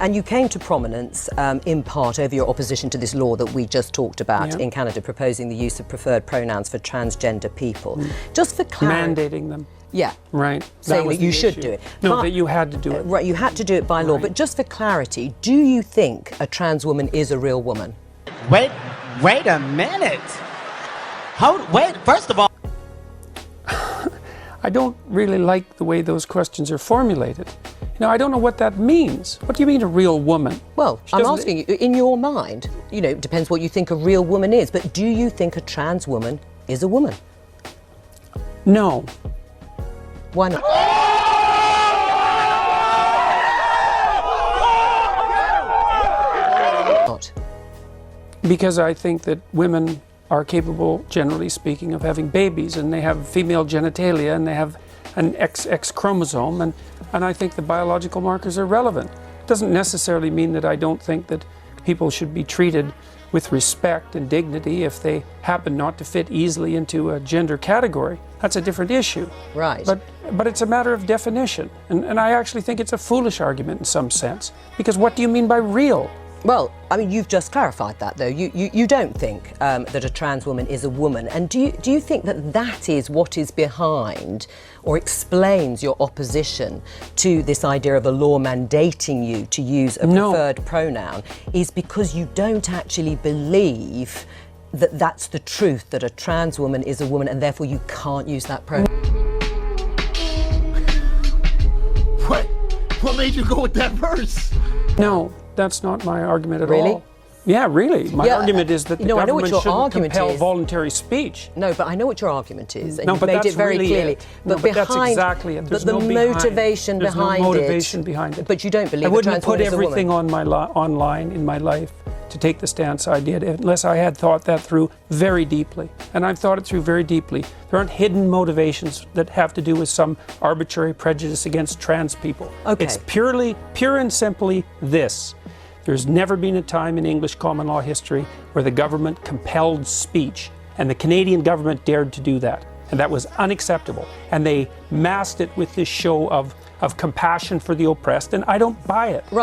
And you came to prominence in part over your opposition to this law that we just talked about in Canada, proposing the use of preferred pronouns for transgender people. Just for clarity. Mandating them. Yeah. Right. Saying that you should do it. No, that you had to do it. Right, you had to do it by law. But just for clarity, do you think a trans woman is a real woman? Wait a minute. Wait, first of all. I don't really like the way those questions are formulated. You know, I don't know what that means. What do you mean a real woman? Well, I'm asking you, in your mind, you know, it depends what you think a real woman is, but do you think a trans woman is a woman? No. Why not? Because I think that women are capable, generally speaking, of having babies, and they have female genitalia, and they have an XX chromosome, and I think the biological markers are relevant. It doesn't necessarily mean that I don't think that people should be treated with respect and dignity if they happen not to fit easily into a gender category. That's a different issue. Right. But it's a matter of definition, and I actually think it's a foolish argument in some sense, because what do you mean by real? Well, I mean, you've just clarified that, though. You don't think that a trans woman is a woman. And do you think that that is what is behind or explains your opposition to this idea of a law mandating you to use a preferred pronoun, is because you don't actually believe that that's the truth, that a trans woman is a woman, and therefore you can't use that pronoun? What made you go with that verse? No. That's not my argument at all. Really? Yeah, really. My argument is that the government shouldn't compel voluntary speech. No, but I know what your argument is, and no, you've but made that's it very really clearly. It. But, no, but that's exactly it. But the motivation behind it. There's no motivation behind it. But you don't believe I wouldn't put is a woman. everything on my online in my life to take the stance I did unless I had thought that through very deeply. And I've thought it through very deeply. There aren't hidden motivations that have to do with some arbitrary prejudice against trans people. Okay. It's pure and simply this. There's never been a time in English common law history where the government compelled speech, and the Canadian government dared to do that. And that was unacceptable. And they masked it with this show of compassion for the oppressed, and I don't buy it. Right.